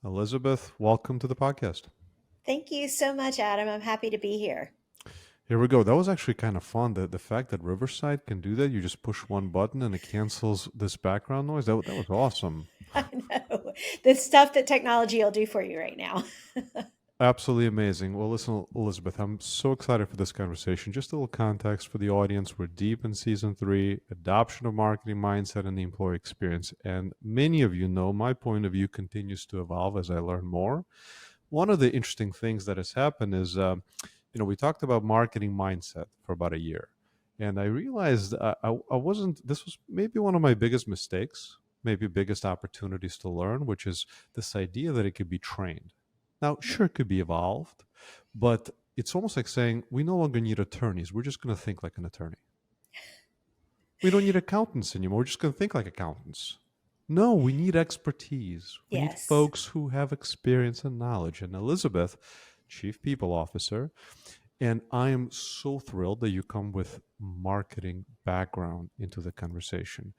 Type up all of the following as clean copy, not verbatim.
Elizabeth, welcome to the podcast. Thank you so much, Adam. I'm happy to be here. Here we go. That was actually kind of fun. The fact that Riverside can do that, you just push one button and it cancels this background noise. That was awesome. I know the stuff that technology will do for you right now. Absolutely amazing. Well, listen, Elizabeth, I'm so excited for this conversation. Just a little context for the audience. We're deep in season three, adoption of marketing mindset and the employee experience. And many of you know my point of view continues to evolve as I learn more. One of the interesting things that has happened is, we talked about marketing mindset for about a year. And I realized I wasn't, this was maybe one of my biggest mistakes, maybe biggest opportunities to learn, which is this idea that it could be trained. Now, sure, it could be evolved, but it's almost like saying we no longer need attorneys. We're just going to think like an attorney. We don't need accountants anymore. We're just going to think like accountants. No, we need expertise. We need Yes. folks who have experience and knowledge. And Elizabeth, Chief People Officer, and I am so thrilled that you come with marketing background into the conversation.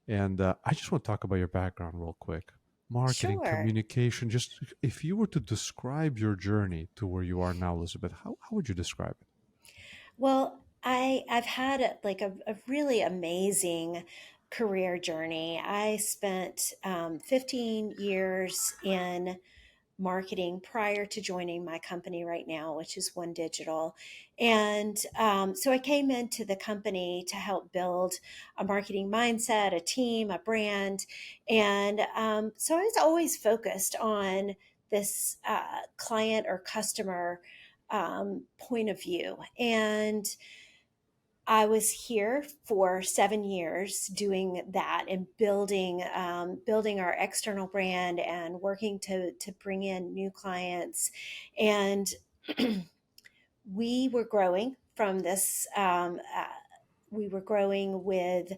And I just want to talk about your background real quick. Marketing, Sure. communication, just if you were to describe your journey to where you are now, Elizabeth, how would you describe it? Well, I've had a really amazing career journey. I spent 15 years in marketing prior to joining my company right now, which is One Digital. And so I came into the company to help build a marketing mindset, a team, a brand. And so I was always focused on this client or customer point of view. And I was here for 7 years doing that and building our external brand and working to bring in new clients, and we were growing from this. We were growing with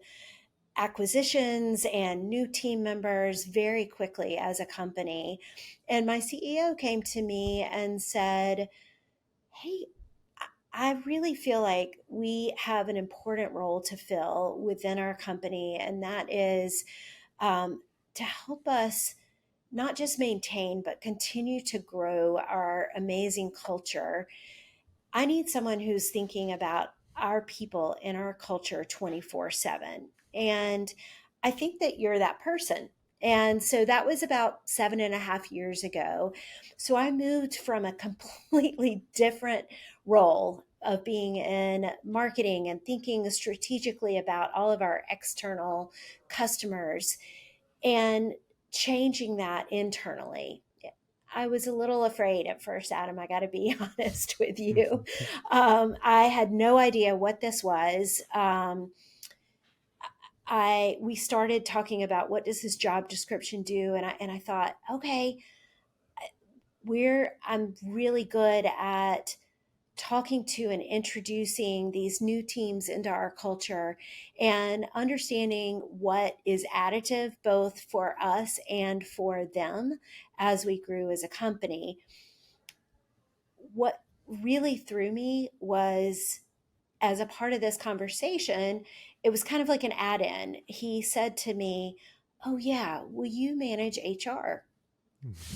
acquisitions and new team members very quickly as a company, and my CEO came to me and said, "Hey, I really feel like we have an important role to fill within our company, and that is to help us not just maintain, but continue to grow our amazing culture. I need someone who's thinking about our people and our culture 24/7. And I think that you're that person." And so that was about 7.5 years ago. So I moved from a completely different role of being in marketing and thinking strategically about all of our external customers and changing that internally. I was a little afraid at first, Adam. I got to be honest with you. I had no idea what this was. I We started talking about what does this job description do, and I thought, okay, I'm really good at talking to and introducing these new teams into our culture and understanding what is additive both for us and for them as we grew as a company. What really threw me was, as a part of this conversation, it was kind of like an add in. He said to me, "Oh, yeah, will you manage HR?"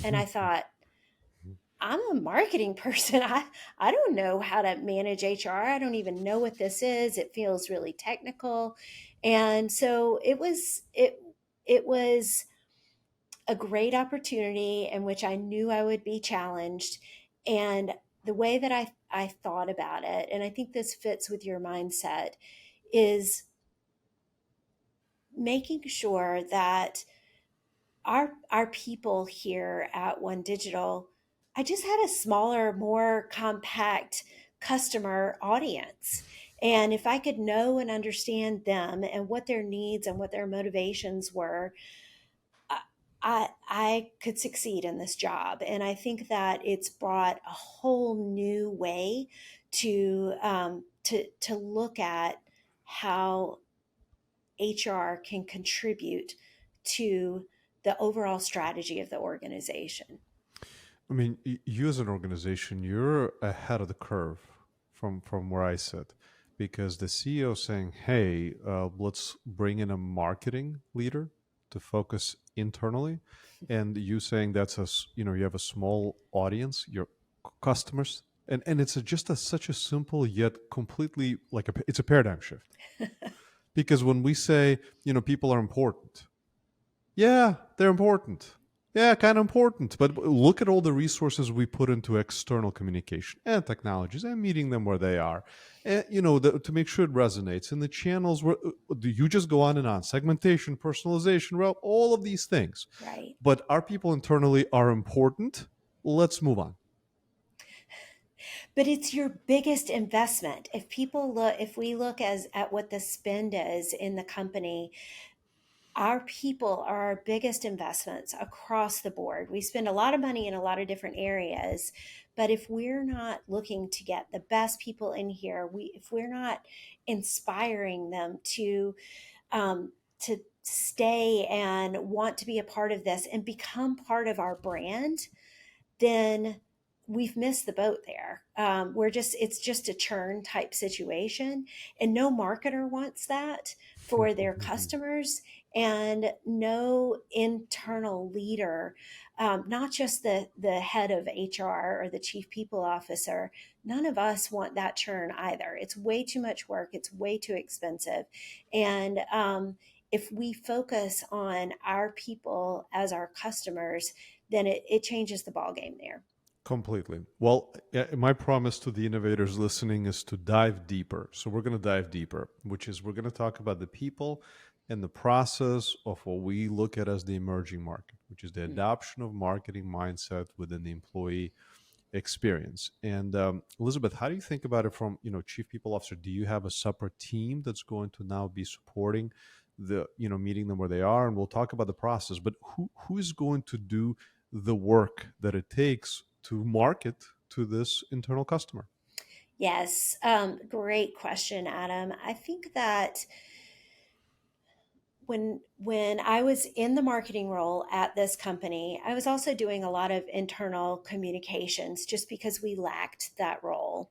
And I thought, I'm a marketing person. I don't know how to manage HR. I don't even know what this is. It feels really technical. And so it was a great opportunity in which I knew I would be challenged. And the way that I thought about it, and I think this fits with your mindset, is making sure that our people here at One Digital, I just had a smaller, more compact customer audience. And if I could know and understand them and what their needs and what their motivations were, I could succeed in this job. And I think that it's brought a whole new way to look at how HR can contribute to the overall strategy of the organization. I mean, you as an organization, you're ahead of the curve from where I sit, because the CEO saying, "Hey, let's bring in a marketing leader to focus internally, and you saying that's you have a small audience, your customers, and it's such a simple yet completely it's a paradigm shift. Because when we say, people are important, yeah, they're important. Yeah, kind of important. But look at all the resources we put into external communication and technologies and meeting them where they are. And, to make sure it resonates in the channels where do you just go on and on segmentation, personalization, well, all of these things. Right. But our people internally are important. Let's move on. But it's your biggest investment. If we look at what the spend is in the company, our people are our biggest investments across the board. We spend a lot of money in a lot of different areas, but if we're not looking to get the best people in here, if we're not inspiring them to stay and want to be a part of this and become part of our brand, then we've missed the boat there. It's just a churn type situation, and no marketer wants that for their customers, and no internal leader, not just the head of HR or the chief people officer. None of us want that churn either. It's way too much work. It's way too expensive, and if we focus on our people as our customers, then it changes the ball game there. Completely. Well, my promise to the innovators listening is to dive deeper. So we're going to dive deeper, which is we're going to talk about the people and the process of what we look at as the emerging market, which is the adoption of marketing mindset within the employee experience. And Elizabeth, how do you think about it from chief people officer? Do you have a separate team that's going to now be supporting the meeting them where they are? And we'll talk about the process. But who is going to do the work that it takes to market to this internal customer? Yes, great question, Adam. I think that when I was in the marketing role at this company, I was also doing a lot of internal communications just because we lacked that role.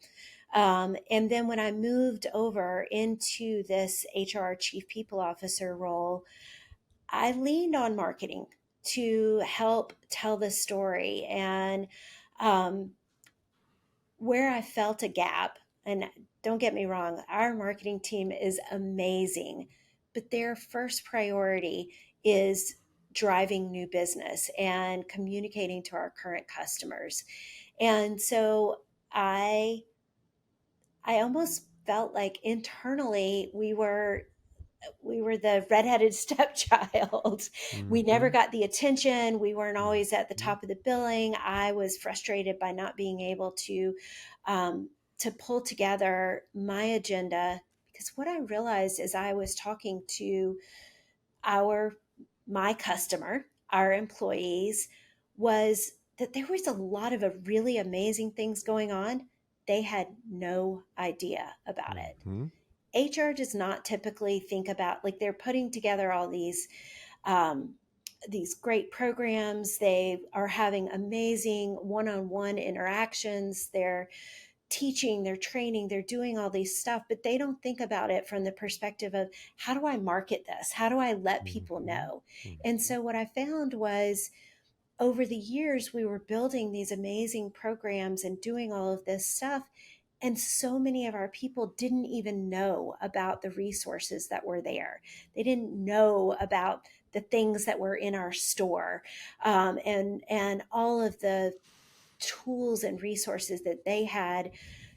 And then when I moved over into this HR chief people officer role, I leaned on marketing to help tell the story. And um, where I felt a gap, and don't get me wrong, our marketing team is amazing, but their first priority is driving new business and communicating to our current customers. And so I almost felt like internally we were the redheaded stepchild. We never Hmm. got the attention. We weren't always at the top of the billing. I was frustrated by not being able um, to pull together my agenda, because what I realized as I was talking to our my customer, our employees, was that there was a lot of really amazing things going on. They had no idea about it. Hmm. HR does not typically think about, like, they're putting together all um, these great programs. They are having amazing one-on-one interactions. They're teaching, they're training, they're doing all these stuff, but they don't think about it from the perspective of, how do I market this? How do I let people Hmm. know? And Hmm. so what I found was, over the years, we were building these amazing programs and doing all of this stuff, and so many of our people didn't even know about the resources that were there. They didn't know about the things that were in our store, and all of the tools and resources that they had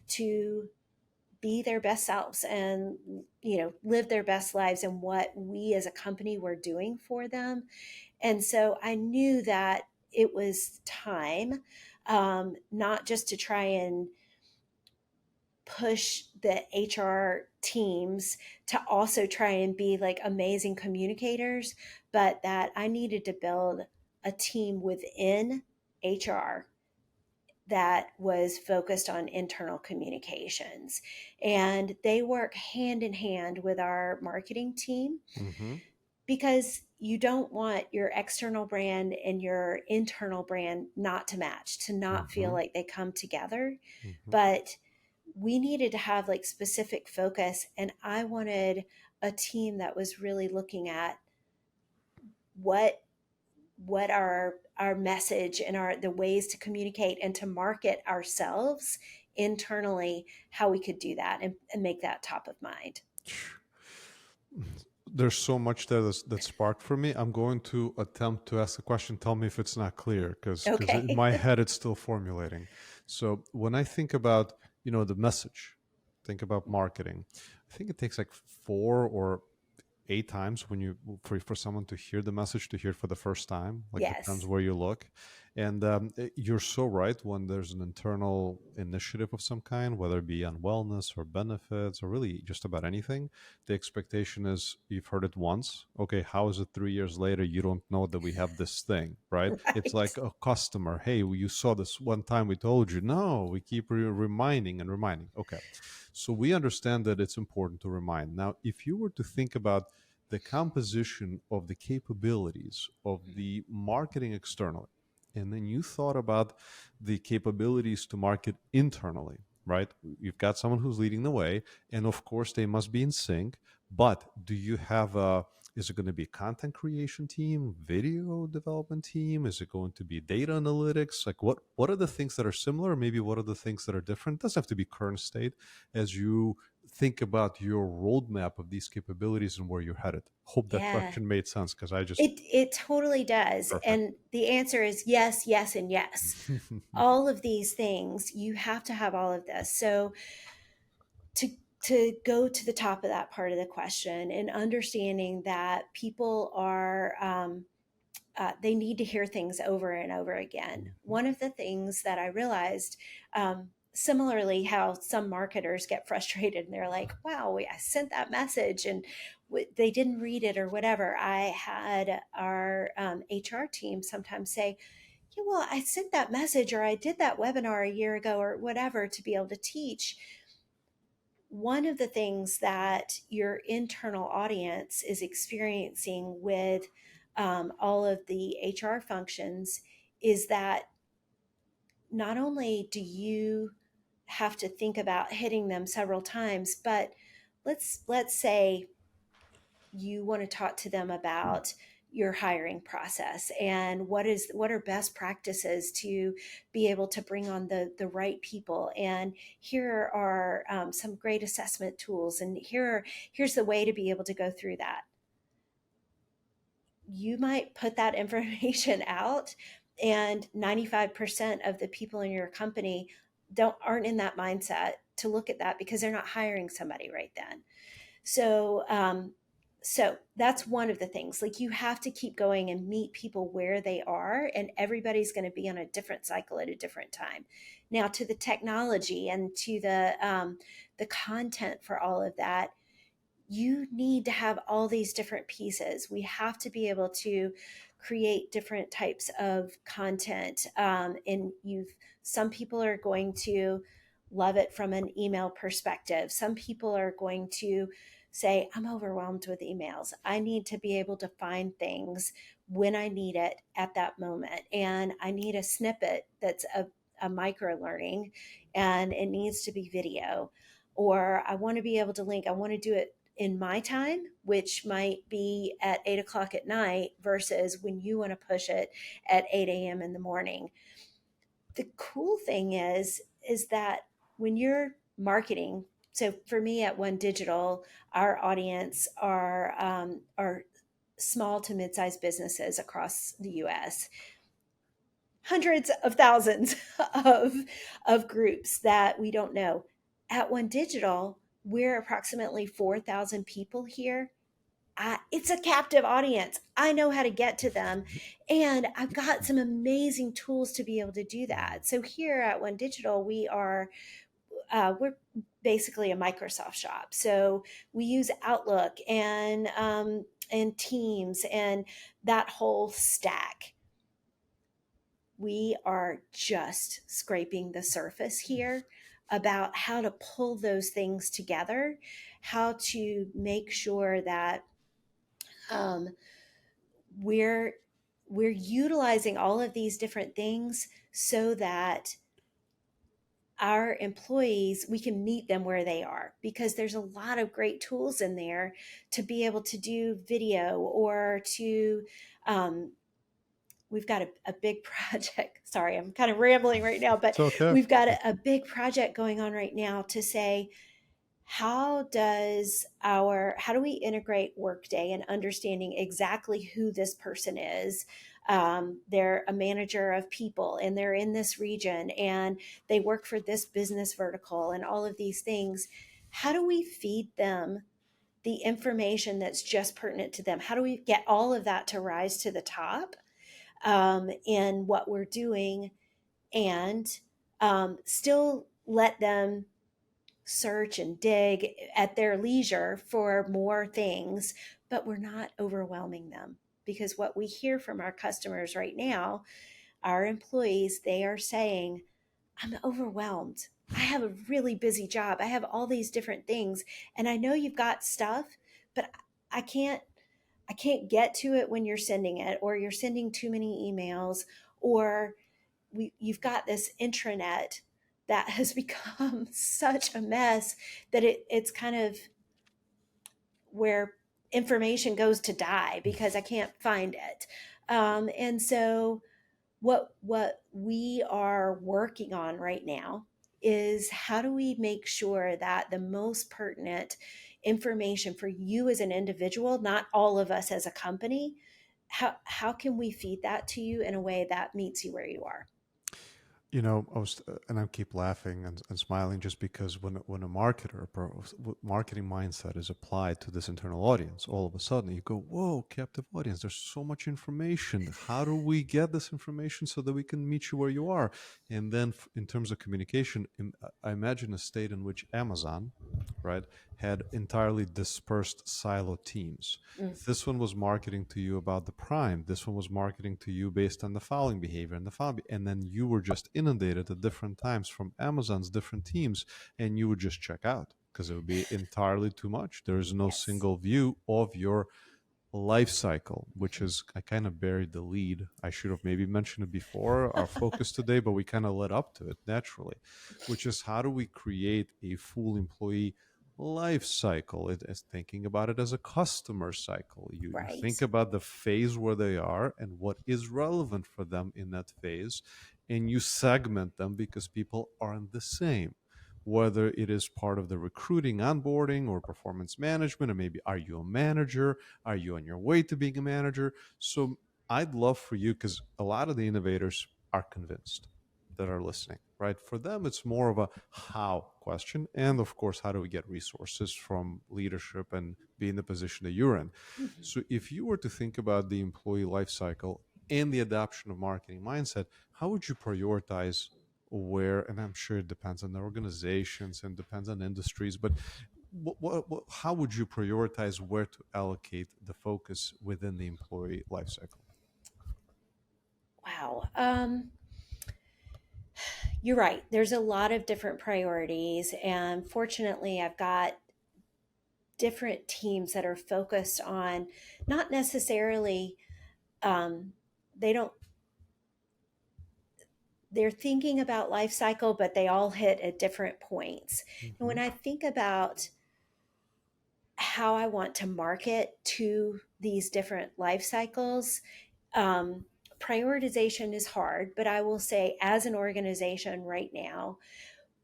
to be their best selves and live their best lives, and what we as a company were doing for them. And so I knew that it was time, not just to try and push the HR teams to also try and be like amazing communicators, but that I needed to build a team within HR that was focused on internal communications. And they work hand in hand with our marketing team, Hmm. because you don't want your external brand and your internal brand not to match, to not feel Hmm. like they come together. Hmm. But we needed to have like specific focus, and I wanted a team that was really looking at what what our message and the ways to communicate and to market ourselves internally, how we could do that and make that top of mind. There's so much there that sparked for me. I'm going to attempt to ask a question. Tell me if it's not clear, because in Okay. my head it's still formulating. So when I think about the message, think about marketing. I think it takes like 4 or 8 times when you for someone to hear the message, to hear it for the first time. Like, depends Yes. where you look. And you're so right. When there's an internal initiative of some kind, whether it be on wellness or benefits or really just about anything, the expectation is you've heard it once. Okay, how is it 3 years later you don't know that we have this thing, right? It's Right. like a customer. Hey, you saw this one time, we told you. No, we keep reminding and reminding. Okay, so we understand that it's important to remind. Now, if you were to think about the composition of the capabilities of the marketing externally, and then you thought about the capabilities to market internally, right? You've got someone who's leading the way, and of course they must be in sync. But do you have a is it going to be a content creation team, video development team? Is it going to be data analytics? Like, what are the things that are similar? Maybe what are the things that are different? It doesn't have to be current state as you think about your roadmap of these capabilities and where you're headed. Hope that Yeah. question made sense, because I just It totally does. perfect. And the answer is yes, yes, and yes. All of these things, you have to have all of this. So to go to the top of that part of the question and understanding that people are they need to hear things over and over again. One of the things that I realized, similarly, how some marketers get frustrated and they're like, wow, I sent that message and they didn't read it or whatever. I had our HR team sometimes say, yeah, well, I sent that message or I did that webinar a year ago or whatever to be able to teach. One of the things that your internal audience is experiencing with all of the HR functions is that not only do you have to think about hitting them several times, but let's say you want to talk to them about your hiring process and what are best practices to be able to bring on the right people, and here are some great assessment tools, and here's the way to be able to go through that. You might put that information out, and 95% of the people in your company aren't in that mindset to look at that because they're not hiring somebody right then. So, so that's one of the things. Like, you have to keep going and meet people where they are, and everybody's going to be on a different cycle at a different time. Now, to the technology and to the content for all of that, you need to have all these different pieces. We have to be able to create different types of content, and some people are going to love it from an email perspective. Some people are going to say, I'm overwhelmed with emails. I need to be able to find things when I need it at that moment. And I need a snippet that's a micro learning, and it needs to be video. Or I want to be able to link, I want to do it in my time, which might be at 8 o'clock at night versus when you want to push it at 8 a.m. in the morning. The cool thing is that when you're marketing, so for me at One Digital, our audience are small to mid-sized businesses across the U.S. Hundreds of thousands of groups that we don't know. At One Digital, we're approximately 4,000 people here. It's a captive audience. I know how to get to them. And I've got some amazing tools to be able to do that. So here at One Digital, we're basically a Microsoft shop. So we use Outlook and Teams and that whole stack. We are just scraping the surface here about how to pull those things together, how to make sure that um, we're we're utilizing all of these different things so that our employees, we can meet them where they are, because there's a lot of great tools in there to be able to do video or to um, we've got a big project. Sorry, I'm kind of rambling right now, but It's okay. we've got a big project going on right now to say, how do we integrate Workday and understanding exactly who this person is? They're a manager of people and they're in this region and they work for this business vertical and all of these things. How do we feed them the information that's just pertinent to them? How do we get all of that to rise to the top in what we're doing, and still let them search and dig at their leisure for more things, but we're not overwhelming them? Because what we hear from our customers right now, our employees, they are saying, I'm overwhelmed. I have a really busy job. I have all these different things, and I know you've got stuff, but I can't I can't get to it when you're sending it, or you're sending too many emails, or you've got this intranet that has become such a mess that it's kind of where information goes to die because I can't find it. And so what we are working on right now is, how do we make sure that the most pertinent information for you as an individual, not all of us as a company, how can we feed that to you in a way that meets you where you are? I was, and I keep laughing and smiling just because when a marketer, marketing mindset is applied to this internal audience, all of a sudden you go, "Whoa, captive audience! There's so much information. How do we get this information so that we can meet you where you are?" And then, in terms of communication, I imagine a state in which Amazon, right, had entirely dispersed silo teams. Mm, This one was marketing to you about the prime. This one was marketing to you based on the following behavior and the following, and then you were just inundated at different times from Amazon's different teams, and you would just check out because it would be entirely too much. There is no yes. single view of your life cycle, which is, I kind of buried the lead. I should have maybe mentioned it before our focus today, but we kind of led up to it naturally, which is, how do we create a full employee life cycle? It is thinking about it as a customer cycle. You think Right. about the phase where they are and what is relevant for them in that phase, and you segment them because people aren't the same, whether it is part of the recruiting, onboarding, or performance management, or maybe are you a manager? Are you on your way to being a manager? So I'd love for you, because a lot of the innovators are convinced that are listening, right? For them, it's more of a how question. And of course, how do we get resources from leadership and be in the position that you're in? Mhm. So if you were to think about the employee life cycle and the adoption of marketing mindset, how would you prioritize where? And I'm sure it depends on the organizations and depends on industries, but how would you prioritize where to allocate the focus within the employee lifecycle? Wow. You're right. There's a lot of different priorities. And fortunately, I've got different teams that are focused on, not necessarily, um, they don't, they're thinking about life cycle, but they all hit at different points. And when Hmm. I think about how I want to market to these different life cycles, um, prioritization is hard. But I will say, as an organization right now,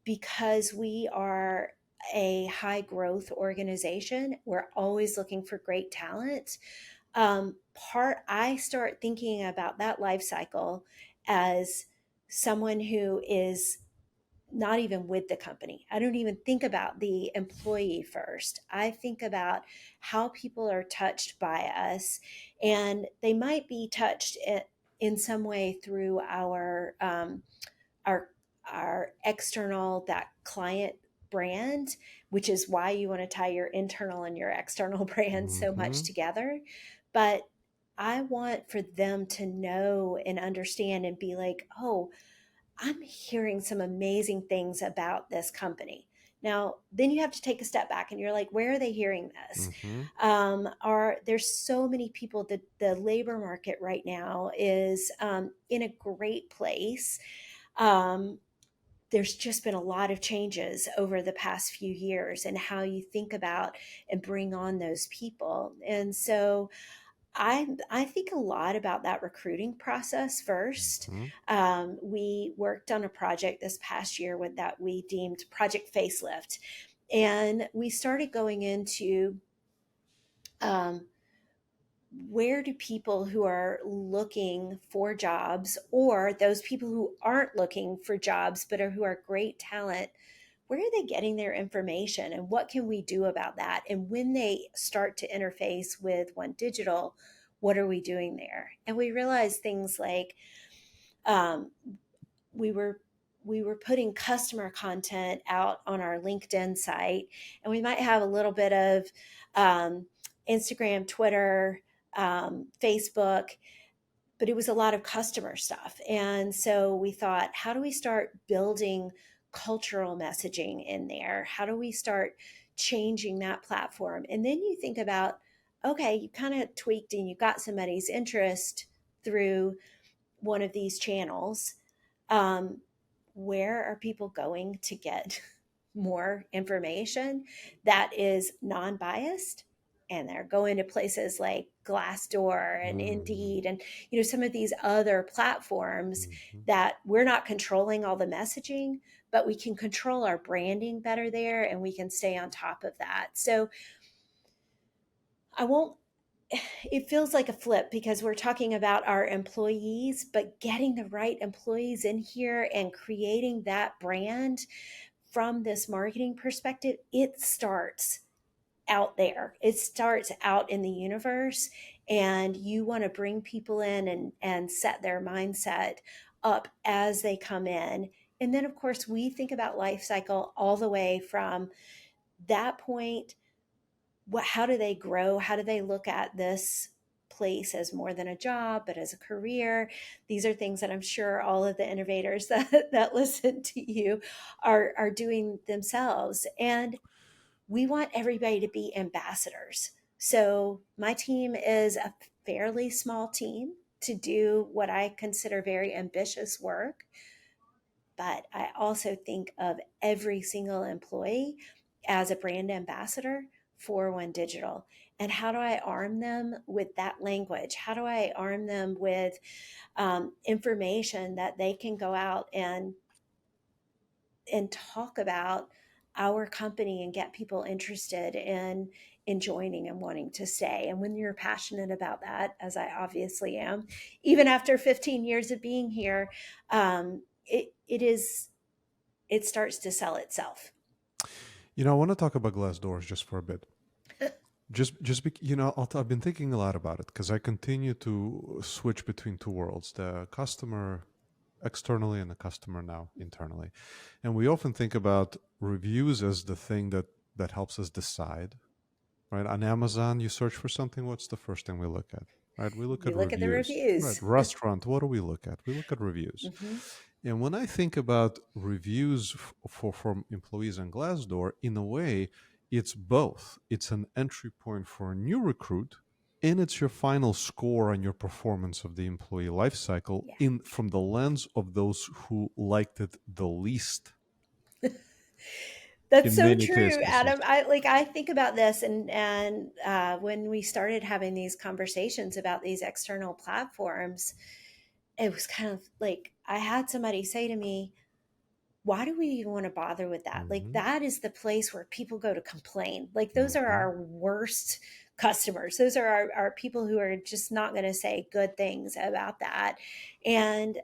because we are a high growth organization, we're always looking for great talent. I start thinking about that life cycle as someone who is not even with the company. I don't even think about the employee first. I think about how people are touched by us, and they might be touched in some way through our our external, that client brand, which is why you want to tie your internal and your external brand so much Hmm. together. But I want for them to know and understand and be like, oh, I'm hearing some amazing things about this company. Now, then you have to take a step back and you're like, where are they hearing this? Hmm. Are there's so many people that the labor market right now is in a great place. Um, there's just been a lot of changes over the past few years and how you think about and bring on those people. And so I think a lot about that recruiting process first. Hmm. We worked on a project this past year with that we deemed Project Facelift, and we started going into um, where do people who are looking for jobs, or those people who aren't looking for jobs but are who are great talent, where are they getting their information, and what can we do about that? And when they start to interface with One Digital, what are we doing there? And we realized things like um, we were we were putting customer content out on our LinkedIn site, and we might have a little bit of um, Instagram, Twitter, Facebook, but it was a lot of customer stuff. And so we thought, how do we start building cultural messaging in there? How do we start changing that platform? And then you think about, okay, you kind of tweaked and you got somebody's interest through one of these channels. Um, where are people going to get more information that is non-biased? And they're going to places like Glassdoor and Hmm. Indeed and some of these other platforms Hmm. that we're not controlling all the messaging, but we can control our branding better there, and we can stay on top of that. So I won't it feels like a flip because we're talking about our employees, but getting the right employees in here and creating that brand from this marketing perspective, it starts out there. It starts out in the universe, and you want to bring people in and set their mindset up as they come in. And then of course we think about life cycle all the way from that point. How do they grow? How do they look at this place as more than a job, but as a career? These are things that I'm sure all of the innovators that listen to you are doing themselves. And we want everybody to be ambassadors. So my team is a fairly small team to do what I consider very ambitious work, but I also think of every single employee as a brand ambassador for One Digital. And how do I arm them with that language? How do I arm them with information that they can go out and talk about our company and get people interested in joining and wanting to stay? And when you're passionate about that, as I obviously am, even after 15 years of being here, it starts to sell itself. I want to talk about glass doors just for a bit. I've been thinking a lot about it because I continue to switch between two worlds: the customer externally and the customer now internally. And we often think about reviews as the thing that helps us decide. Right, on Amazon, you search for something. What's the first thing we look at? Right, we look We at look at the reviews. Right, reviews. restaurant. What do we look at? We look at reviews. Hmm. And when I think about reviews from employees on Glassdoor, in a way, it's both. It's an entry point for a new recruit, and it's your final score on your performance of the employee lifecycle Yeah. in from the lens of those who liked it the least That's in so many true, cases. Adam. I think about this, and when we started having these conversations about these external platforms, it was kind of like I had somebody say to me, why do we even want to bother with that? Like, Hmm. that is the place where people go to complain. Like, those are Hmm. our worst customers. Those are our people who are just not going to say good things about that. And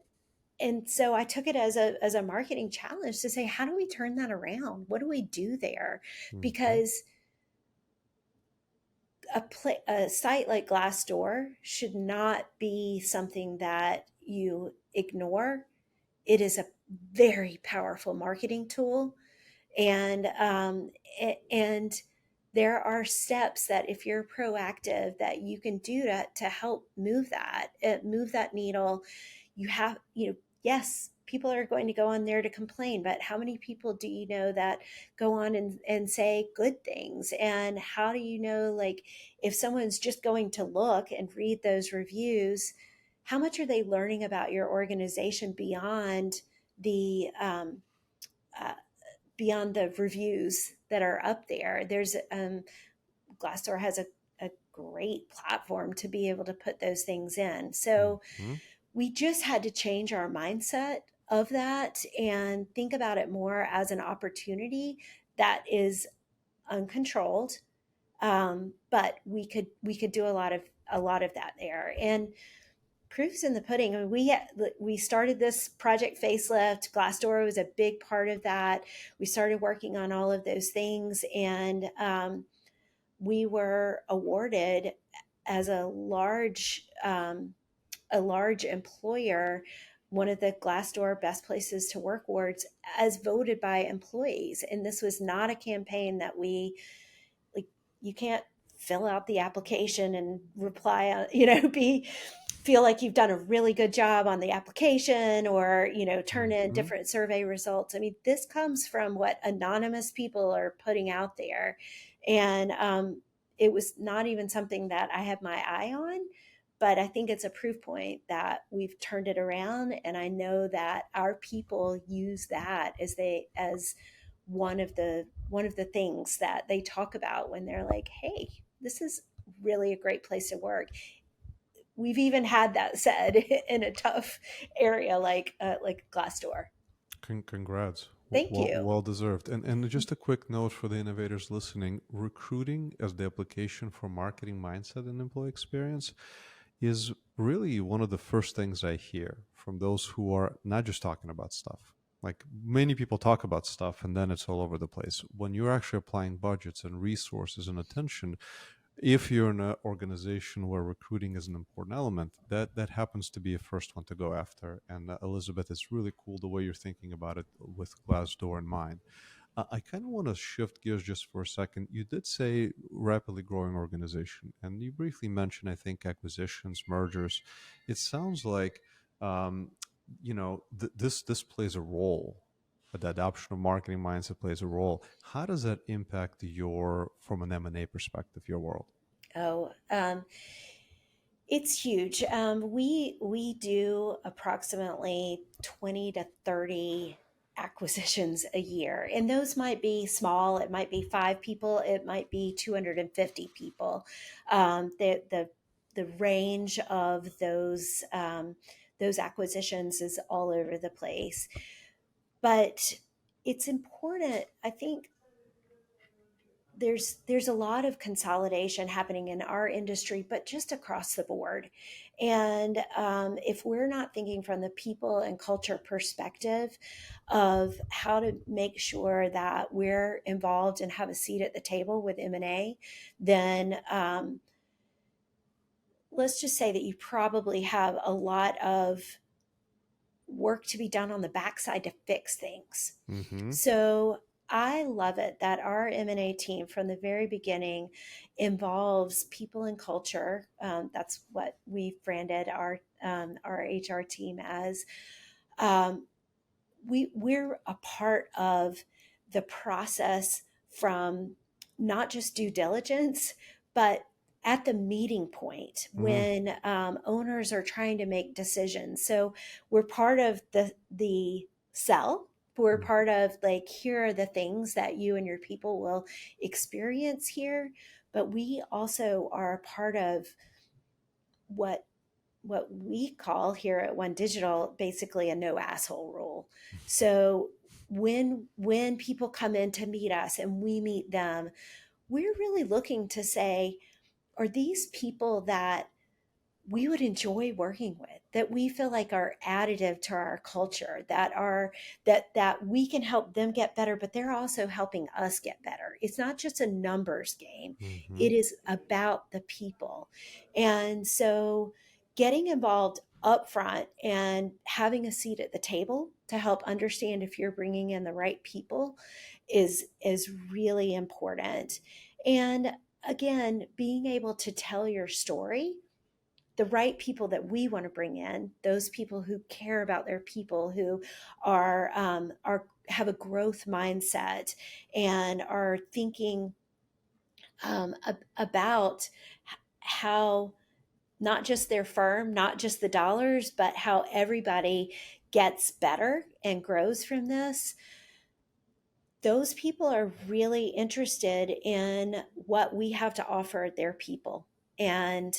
so I took it as a marketing challenge to say, how do we turn that around? What do we do there? Hmm. Because a site like Glassdoor should not be something that you ignore. It is a very powerful marketing tool, and and there are steps that if you're proactive that you can do to help move that needle. You have, yes, people are going to go on there to complain, but how many people do you know that go on and say good things? And how do you know, like, if someone's just going to look and read those reviews, how much are they learning about your organization the um, uh, beyond the reviews that are up there? There's Glassdoor has a great platform to be able to put those things in. So Hmm. we just had to change our mindset of that and think about it more as an opportunity that is uncontrolled. But we could do a lot of that there. And proof's in the pudding. I mean, we started this project facelift. Glassdoor was a big part of that. We started working on all of those things, and we were awarded as a large employer one of the Glassdoor Best Places to Work awards as voted by employees. And this was not a campaign that we like. You can't fill out the application and reply be feel like you've done a really good job on the application, or turn in Hmm. different survey results. I mean, this comes from what anonymous people are putting out there. And it was not even something that I had my eye on, but I think it's a proof point that we've turned it around. And I know that our people use that as one of the things that they talk about when they're like, hey, this is really a great place to work. We've even had that said in a tough area like Glassdoor. Congrats. Thank Well, you. well deserved. And just a quick note for the innovators listening: recruiting as the application for marketing mindset and employee experience is really one of the first things I hear from those who are not just talking about stuff. Like, many people talk about stuff and then it's all over the place. When you're actually applying budgets and resources and attention, if you're in an organization where recruiting is an important element, that happens to be a first one to go after. And Elizabeth, it's really cool the way you're thinking about it with Glassdoor in mind. I kind of want to shift gears just for a second. You did say rapidly growing organization, and you briefly mentioned, I think, acquisitions, mergers. It sounds like, um, this plays a role. The adoption of marketing mindset plays a role. How does that impact from an M&A perspective, your world? Oh, it's huge. We do approximately 20 to 30 acquisitions a year, and those might be small. It might be 5 people. It might be 250 people. The range of those acquisitions is all over the place. But it's important, I think. There's a lot of consolidation happening in our industry, but just across the board. And if we're not thinking from the people and culture perspective of how to make sure that we're involved and have a seat at the table with M&A, then let's just say that you probably have a lot of work to be done on the backside to fix things. Mm-hmm. So I love it that our M&A team from the very beginning involves people and culture. That's what we branded our HR team as. Um, we're a part of the process from not just due diligence, but at the meeting point Mm-hmm. when owners are trying to make decisions. So we're part of the sell. We're part of, like, here are the things that you and your people will experience here, but we also are a part of what what we call here at One Digital basically a no asshole rule. So when people come in to meet us and we meet them, we're really looking to say, are these people that we would enjoy working with, that we feel like are additive to our culture, that we can help them get better, but they're also helping us get better. It's not just a numbers game. Mm-hmm. It is about the people. And so getting involved up front and having a seat at the table to help understand if you're bringing in the right people is really important. And again, being able to tell your story, the right people that we want to bring in, those people who care about their people, who are have a growth mindset and are thinking about how not just their firm, not just the dollars, but how everybody gets better and grows from this. Those people are really interested in what we have to offer their people. And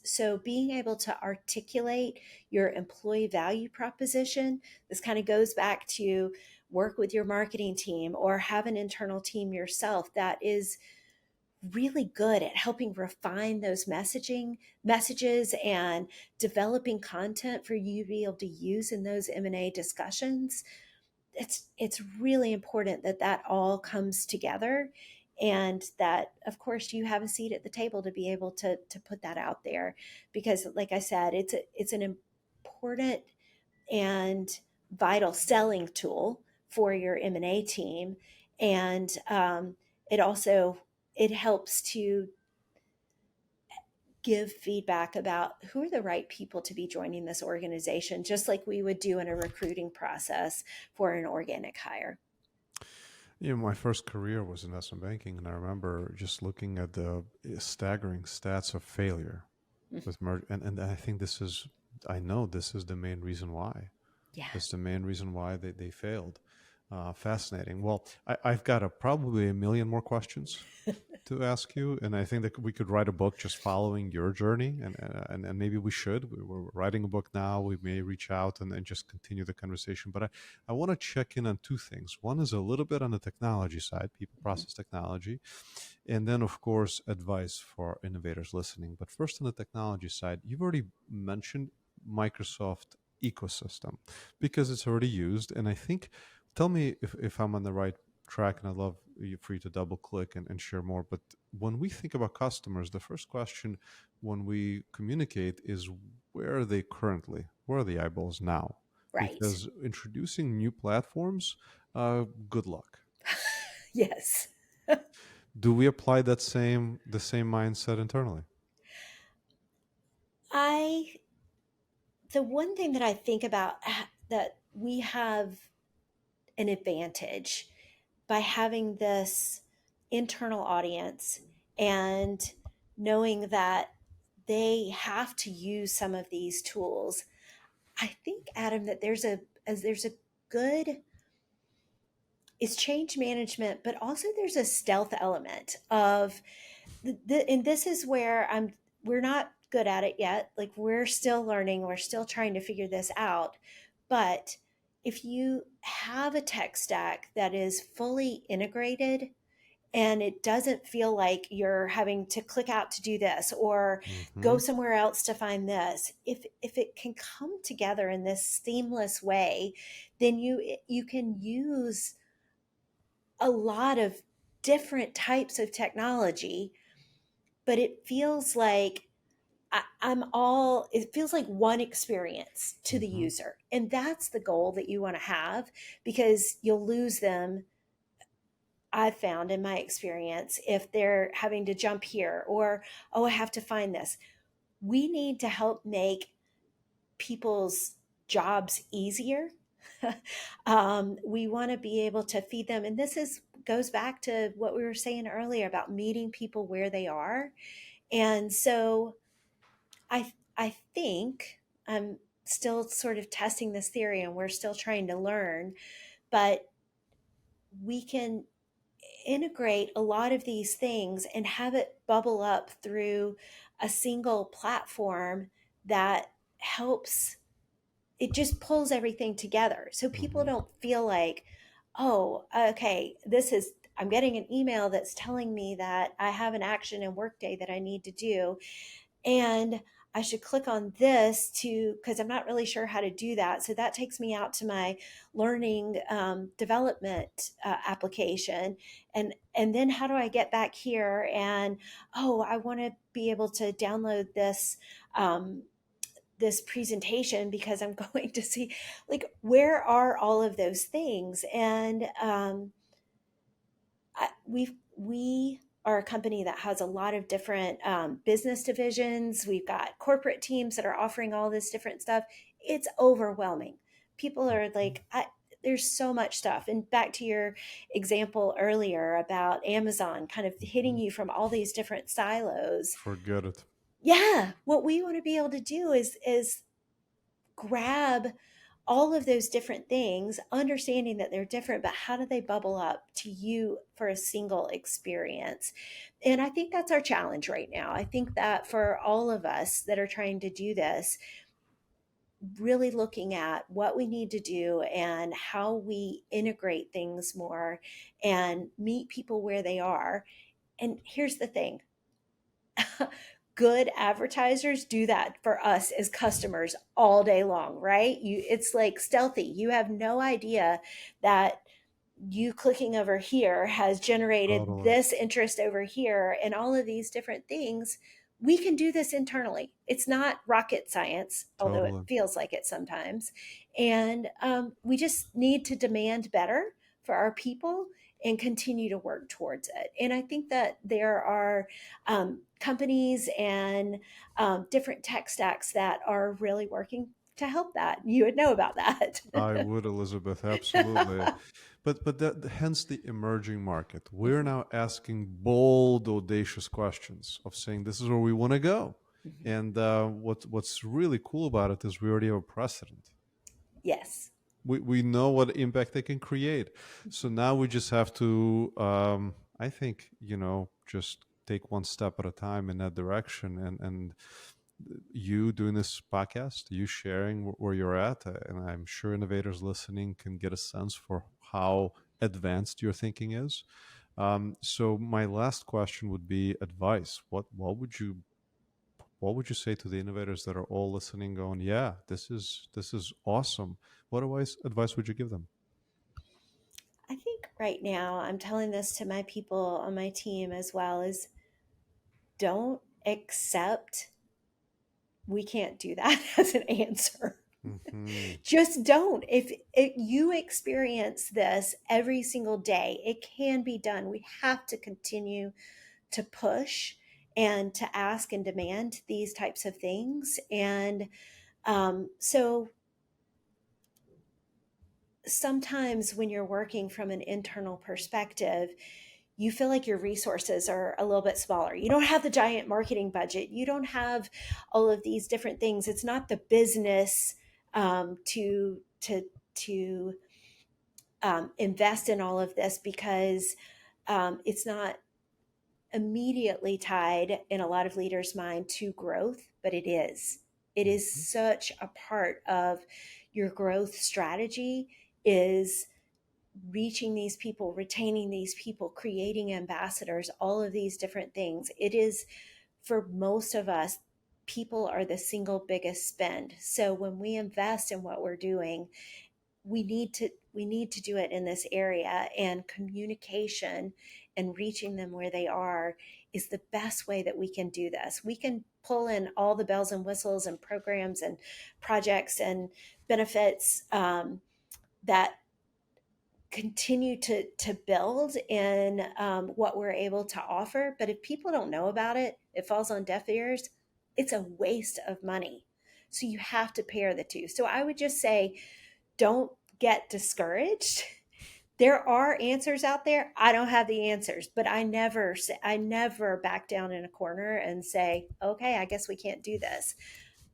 so being able to articulate your employee value proposition, this kind of goes back to work with your marketing team or have an internal team yourself that is really good at helping refine those messages and developing content for you to be able to use in those M&A discussions. It's really important that that all comes together, and that of course you have a seat at the table to be able to put that out there, because like I said, it's an important and vital selling tool for your M&A team. And it also it helps to give feedback about who are the right people to be joining this organization, just like we would do in a recruiting process for an organic hire. My first career was in investment banking, and I remember just looking at the staggering stats of failure with merge, and I think I know this is the main reason why. Yeah. That's the main reason why they failed. Fascinating. Well, I've got probably a million more questions to ask you, and I think that we could write a book just following your journey, and maybe we should. We're writing a book now. We may reach out and just continue the conversation. But I want to check in on two things. One is a little bit on the technology side, people Mhm. process technology, and then of course advice for innovators listening. But first on the technology side, you've already mentioned Microsoft ecosystem because it's already used, and I think, tell me if I'm on the right track, and I'd love for you to double click and share more. But when we think about customers, the first question when we communicate is, where are they currently? Where are the eyeballs now? Right. Because introducing new platforms, good luck. Yes. Do we apply the same mindset internally? I The one thing that I think about that we have an advantage by having this internal audience and knowing that they have to use some of these tools. I think, Adam, that there's a good it's change management, but also there's a stealth element of and this is where we're not good at it yet. Like, we're still learning, we're still trying to figure this out. But if you have a tech stack that is fully integrated, and it doesn't feel like you're having to click out to do this or go Hmm. somewhere else to find this, if it can come together in this seamless way, then you can use a lot of different types of technology, but it feels like one experience to the Hmm. user. And that's the goal that you want to have, because you'll lose them, I've found in my experience, if they're having to jump here or, oh, I have to find this. We need to help make people's jobs easier. We want to be able to feed them. And this is goes back to what we were saying earlier about meeting people where they are. And so I think I'm still sort of testing this theory, and we're still trying to learn, but we can integrate a lot of these things and have it bubble up through a single platform that helps. It just pulls everything together so people Hmm. don't feel like, oh, okay, I'm getting an email that's telling me that I have an action in Workday that I need to do, and I should click on this to because I'm not really sure how to do that. So that takes me out to my learning development application, and then how do I get back here? And oh, I want to be able to download um, this presentation because I'm going to see, like, where are all of those things? And we are a company that has a lot of different business divisions. We've got corporate teams that are offering all this different stuff. It's overwhelming. People are like, there's so much stuff. And back to your example earlier about Amazon kind of hitting Hmm. you from all these different silos. Forget it. Yeah, what we want to be able to do is grab all of those different things, understanding that they're different, but how do they bubble up to you for a single experience? And I think that's our challenge right now. I think that for all of us that are trying to do this, really looking at what we need to do and how we integrate things more and meet people where they are. And here's the thing, good advertisers do that for us as customers all day long, right? It's like stealthy. You have no idea that you clicking over here has generated Totally. this interest over here and all of these different things. We can do this internally. It's not rocket science, although it Totally. feels like it sometimes. And we just need to demand better for our people and continue to work towards it. And I think that there are companies and different tech stacks that are really working to help that. You would know about that. I would, Elizabeth, absolutely. But hence the emerging market. We're Mhm, now asking bold, audacious questions of saying this is where we want to go. mhm. And what's really cool about it is we already have a precedent. Yes. We know what impact they can create. So now we just have to, I think, just take one step at a time in that direction. And you doing this podcast, you sharing where you're at, and I'm sure innovators listening can get a sense for how advanced your thinking is. So my last question would be advice. What would you say to the innovators that are all listening, going, "Yeah, this is awesome"? What advice would you give them? I think right now I'm telling this to my people on my team as well is don't accept we can't do that as an answer. Hmm. Just don't. If you experience this every single day, it can be done. We have to continue to push and to ask and demand these types of things. And so sometimes when you're working from an internal perspective, you feel like your resources are a little bit smaller. You don't have the giant marketing budget. You don't have all of these different things. It's not the business to invest in all of this because it's not immediately tied in a lot of leaders' mind to growth, but it is. It is Hmm. such a part of your growth strategy is reaching these people, retaining these people, creating ambassadors, all of these different things. It is for most of us, people are the single biggest spend. So when we invest in what we're doing, we need to do it in this area, and communication and reaching them where they are is the best way that we can do this. We can pull in all the bells and whistles and programs and projects and benefits that continue to build in what we're able to offer. But if people don't know about it, it falls on deaf ears. It's a waste of money. So you have to pair the two. So I would just say, don't get discouraged. There are answers out there. I don't have the answers, but I never back down in a corner and say, "Okay, I guess we can't do this."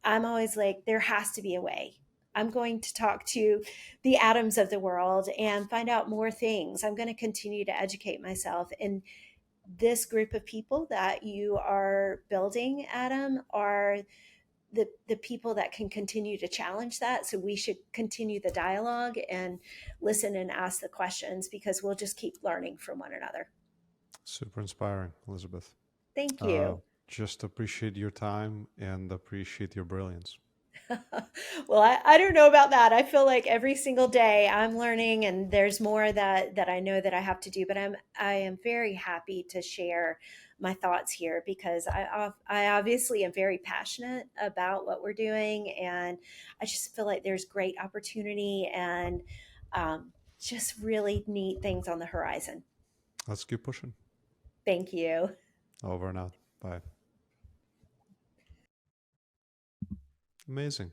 I'm always like, there has to be a way. I'm going to talk to the atoms of the world and find out more things. I'm going to continue to educate myself. And this group of people that you are building, Adam, are the people that can continue to challenge that. So we should continue the dialogue and listen and ask the questions because we'll just keep learning from one another. Super inspiring, Elizabeth. Thank Uh, you. just appreciate your time and appreciate your brilliance. Well, I don't know about that. I feel like every single day I'm learning and there's more that I know that I have to do, but I am very happy to share my thoughts here because I obviously am very passionate about what we're doing, and I just feel like there's great opportunity and just really neat things on the horizon. Let's keep pushing. Thank you. Over and out. Bye. Amazing.